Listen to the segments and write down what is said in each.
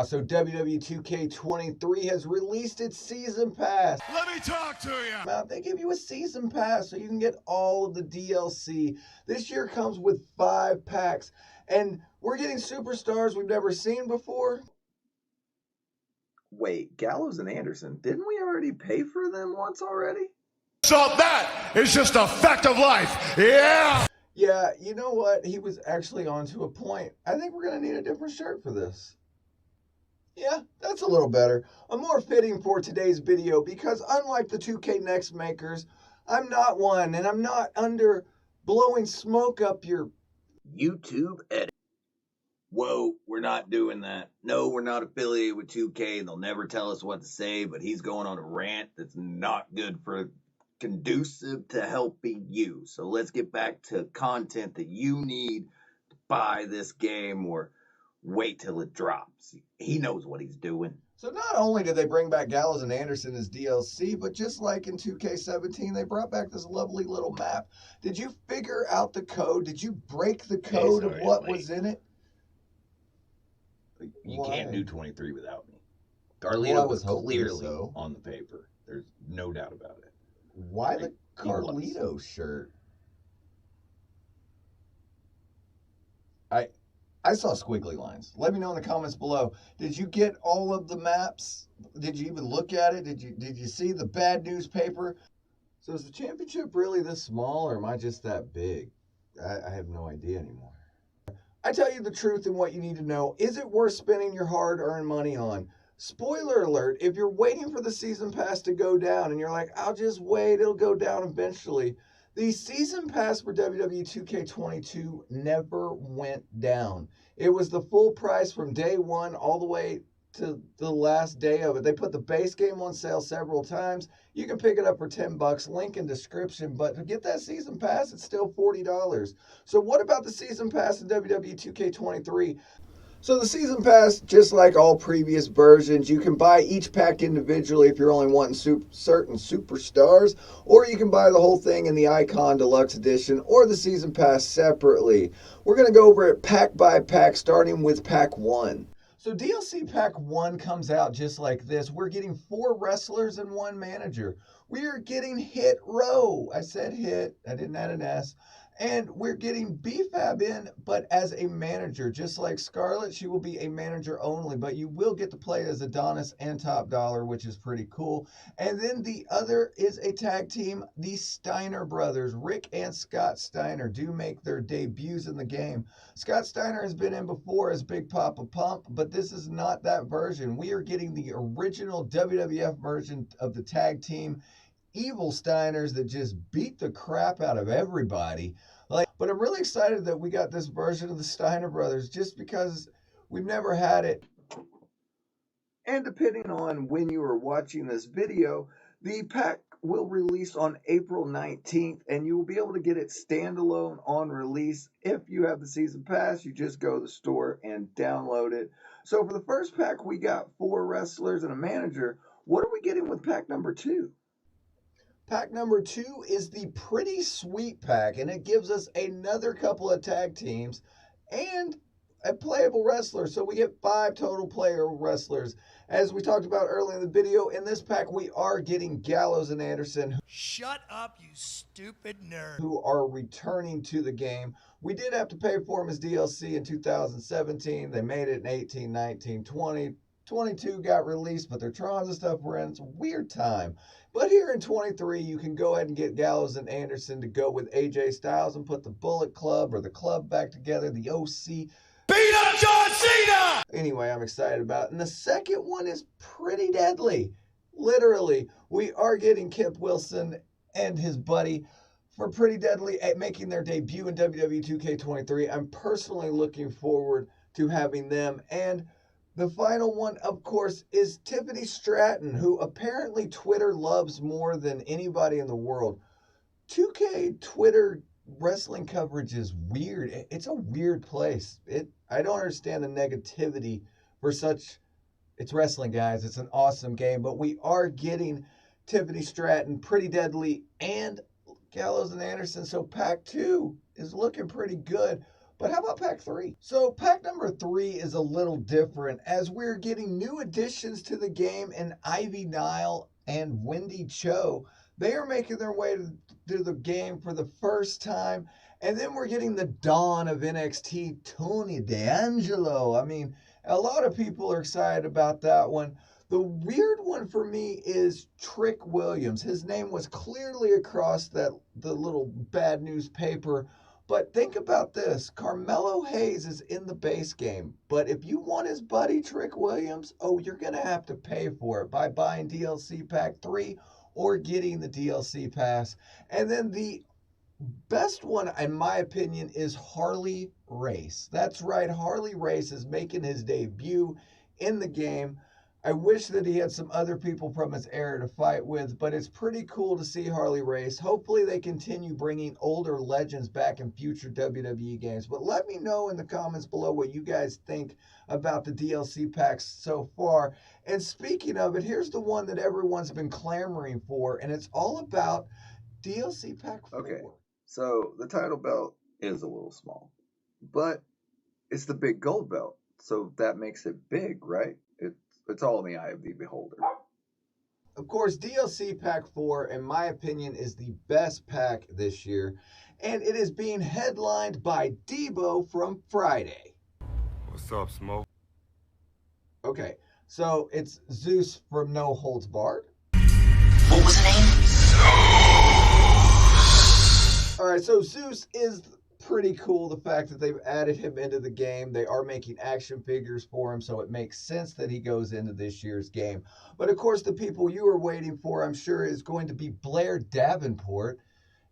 So WWE 2K23 has released its season pass. Let me talk to you. They give you a season pass so you can get all of the DLC. This year comes with 5 packs, and we're getting superstars we've never seen before. Wait, Gallows and Anderson, didn't we already pay for them once already? So that is just a fact of life. Yeah. Yeah, you know what? He was actually onto a point. I think we're going to need a different shirt for this. Yeah, that's a little better. A more fitting for today's video because unlike the 2K Next makers, I'm not one and I'm not under blowing smoke up your YouTube edit. Whoa, we're not doing that. No, we're not affiliated with 2K and they'll never tell us what to say, but he's going on a rant that's not good for conducive to helping you. So let's get back to content that you need to buy this game or wait till it drops. He knows what he's doing. So not only did they bring back Gallows and Anderson as DLC, but just like in 2K17, they brought back this lovely little map. Did you figure out the code? Did you break the code of what was in it? You can't do 23 without me. Well, Carlito was clearly on the paper. There's no doubt about it. Why the Carlito shirt? I saw squiggly lines. Let me know in the comments below. Did you get all of the maps? Did you even look at it? Did you see the bad newspaper? So is the championship really this small, or am I just that big? I have no idea anymore. I tell you the truth and what you need to know. Is it worth spending your hard-earned money on? Spoiler alert, if you're waiting for the season pass to go down and you're like, I'll just wait, it'll go down eventually. The season pass for WWE 2K22 never went down. It was the full price from day one all the way to the last day of it. They put the base game on sale several times. You can pick it up for $10, link in description, but to get that season pass, it's still $40. So what about the season pass in WWE 2K23? So the season pass, just like all previous versions, you can buy each pack individually if you're only wanting certain superstars, or you can buy the whole thing in the Icon Deluxe Edition or the season pass separately. We're going to go over it pack by pack, starting with pack 1. So DLC pack 1 comes out just like this. We're getting 4 wrestlers and 1 manager. We are getting Hit Row. I said hit, I didn't add an S. And we're getting BFAB in, but as a manager. Just like Scarlett, she will be a manager only, but you will get to play as Adonis and Top Dollar, which is pretty cool. And then the other is a tag team. The Steiner brothers, Rick and Scott Steiner, do make their debuts in the game. Scott Steiner has been in before as Big Papa Pump, but this is not that version. We are getting the original WWF version of the tag team. Evil Steiners that just beat the crap out of everybody. But I'm really excited that we got this version of the Steiner brothers just because we've never had it. And depending on when you are watching this video, the pack will release on April 19th and you will be able to get it standalone on release. If you have the season pass, you just go to the store and download it. So for the first pack, we got 4 wrestlers and a manager. What are we getting with pack number 2? Pack number 2 is the Pretty Sweet pack, and it gives us another couple of tag teams and a playable wrestler. So we get 5 total player wrestlers. As we talked about earlier in the video, in this pack we are getting Gallows and Anderson. Shut up, you stupid nerd. Who are returning to the game. We did have to pay for them as DLC in 2017. They made it in 18, 19, 20. 22 got released, but their Trons and stuff were in. It's a weird time. But here in 23, you can go ahead and get Gallows and Anderson to go with AJ Styles and put the Bullet Club or the club back together, the OC. Beat up John Cena! Anyway, I'm excited about it. And the second one is pretty deadly. Literally, we are getting Kip Wilson and his buddy for Pretty Deadly at making their debut in WWE 2K23. I'm personally looking forward to having them. And the final one, of course, is Tiffany Stratton, who apparently Twitter loves more than anybody in the world. 2K Twitter wrestling coverage is weird. It's a weird place. I don't understand the negativity for such. It's wrestling, guys. It's an awesome game, but we are getting Tiffany Stratton, Pretty Deadly, and Gallows and Anderson. So pack 2 is looking pretty good. But how about pack 3? So pack number 3 is a little different as we're getting new additions to the game in Ivy Nile and Wendy Cho. They are making their way to the game for the first time. And then we're getting the dawn of NXT, Tony D'Angelo. I mean, a lot of people are excited about that one. The weird one for me is Trick Williams. His name was clearly across the little bad news paper. But think about this. Carmelo Hayes is in the base game. But if you want his buddy Trick Williams, oh, you're going to have to pay for it by buying DLC Pack 3 or getting the DLC Pass. And then the best one, in my opinion, is Harley Race. That's right. Harley Race is making his debut in the game. I wish that he had some other people from his era to fight with, but it's pretty cool to see Harley Race. Hopefully they continue bringing older legends back in future WWE games. But let me know in the comments below what you guys think about the DLC packs so far. And speaking of it, here's the one that everyone's been clamoring for, and it's all about DLC Pack 4. Okay, so the title belt is a little small, but it's the big gold belt, so that makes it big, right? It's all in the eye of the beholder. Of course, DLC Pack 4, in my opinion, is the best pack this year, and it is being headlined by Debo from Friday. What's up, Smoke? Okay, so it's Zeus from No Holds Barred. What was the name? All right, so Zeus is pretty cool, the fact that they've added him into the game. They are making action figures for him, so it makes sense that he goes into this year's game. But of course, the people you are waiting for, I'm sure, is going to be Blair Davenport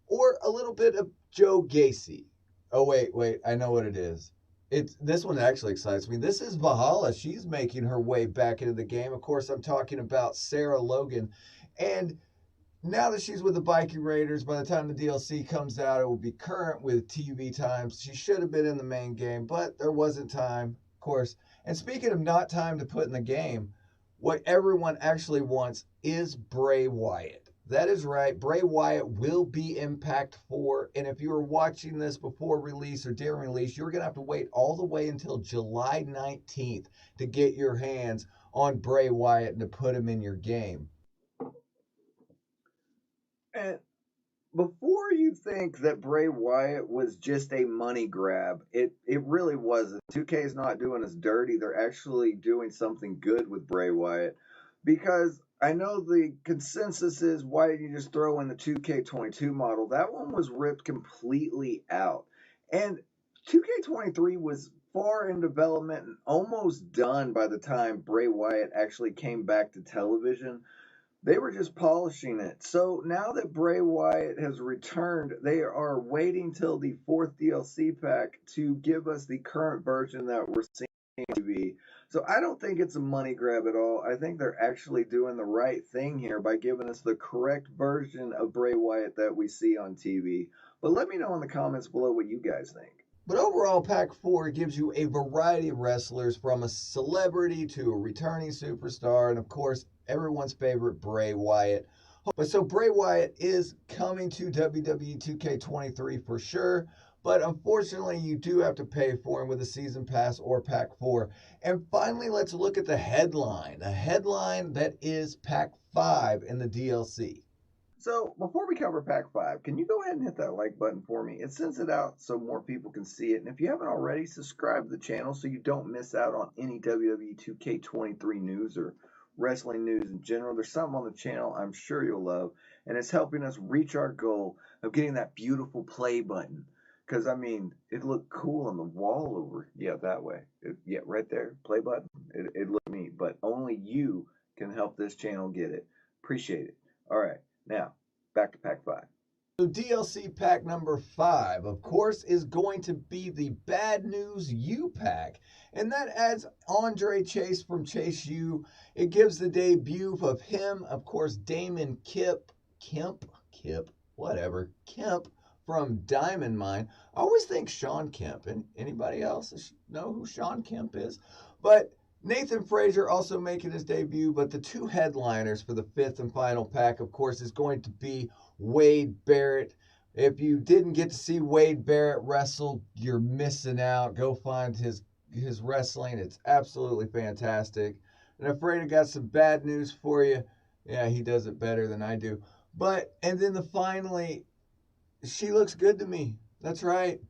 or a little bit of Joe Gacy. Oh, wait, I know what it is. This one actually excites me. This is Valhalla. She's making her way back into the game. Of course, I'm talking about Sarah Logan. And now that she's with the Viking Raiders, by the time the DLC comes out, it will be current with TV times. She should have been in the main game, but there wasn't time, of course. And speaking of not time to put in the game, what everyone actually wants is Bray Wyatt. That is right. Bray Wyatt will be Impact 4. And if you were watching this before release or during release, you're going to have to wait all the way until July 19th to get your hands on Bray Wyatt and to put him in your game. And before you think that Bray Wyatt was just a money grab, it really wasn't. 2K is not doing us dirty. They're actually doing something good with Bray Wyatt. Because I know the consensus is, why didn't you just throw in the 2K22 model? That one was ripped completely out. And 2K23 was far in development and almost done by the time Bray Wyatt actually came back to television. They were just polishing it. So now that Bray Wyatt has returned, they are waiting till the 4th DLC pack to give us the current version that we're seeing on TV. So I don't think it's a money grab at all. I think they're actually doing the right thing here by giving us the correct version of Bray Wyatt that we see on TV. But let me know in the comments below what you guys think. But overall, Pack 4 gives you a variety of wrestlers, from a celebrity to a returning superstar, and of course, everyone's favorite, Bray Wyatt. But so Bray Wyatt is coming to WWE 2K23 for sure, but unfortunately, you do have to pay for him with a Season Pass or Pack 4. And finally, let's look at the headline. A headline that is Pack 5 in the DLC. So before we cover Pack 5, can you go ahead and hit that like button for me? It sends it out so more people can see it. And if you haven't already, subscribe to the channel so you don't miss out on any WWE 2K23 news or wrestling news in general. There's something on the channel I'm sure you'll love. And it's helping us reach our goal of getting that beautiful play button. Because, I mean, it looked cool on the wall over. Yeah, that way. Yeah, right there. Play button. It looked neat. But only you can help this channel get it. Appreciate it. All right. Now, back to Pack 5. So DLC pack number 5, of course, is going to be the Bad News U pack. And that adds Andre Chase from Chase U. It gives the debut of him, of course, Damon Kemp from Diamond Mine. I always think Sean Kemp. And anybody else know who Sean Kemp is? But Nathan Frazier also making his debut, but the two headliners for the 5th and final pack, of course, is going to be Wade Barrett If you didn't get to see Wade Barrett wrestle, you're missing out. Go find his wrestling. It's absolutely fantastic. And I'm afraid I got some bad news for you. Yeah, he does it better than I do. But, and then finally, she looks good to me. That's right.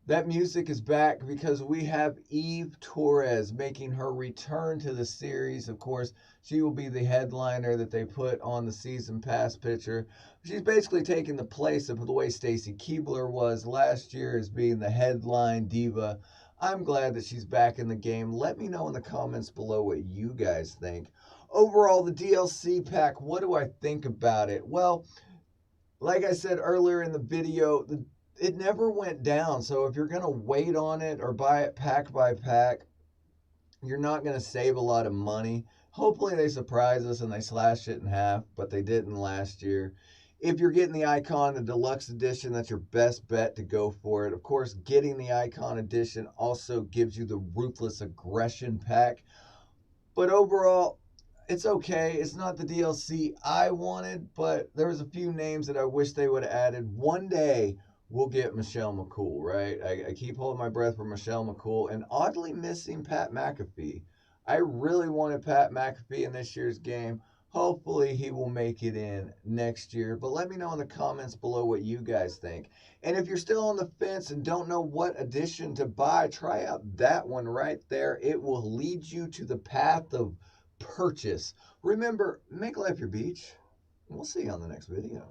That music is back because we have Eve Torres making her return to the series. Of course, she will be the headliner that they put on the season pass picture. She's basically taking the place of the way Stacy Keibler was last year as being the headline diva. I'm glad that she's back in the game. Let me know in the comments below what you guys think. Overall, the DLC pack, what do I think about it? Well, like I said earlier in the video, it never went down. So if you're going to wait on it or buy it pack by pack, you're not going to save a lot of money. Hopefully they surprise us and they slash it in half, but they didn't last year. If you're getting the Icon, the Deluxe Edition, that's your best bet to go for it. Of course, getting the Icon Edition also gives you the Ruthless Aggression pack. But overall, it's okay. It's not the DLC I wanted, but there was a few names that I wish they would have added. One day, we'll get Michelle McCool, right? I keep holding my breath for Michelle McCool and oddly missing Pat McAfee. I really wanted Pat McAfee in this year's game. Hopefully he will make it in next year. But let me know in the comments below what you guys think. And if you're still on the fence and don't know what edition to buy, try out that one right there. It will lead you to the path of purchase. Remember, make life your beach. We'll see you on the next video.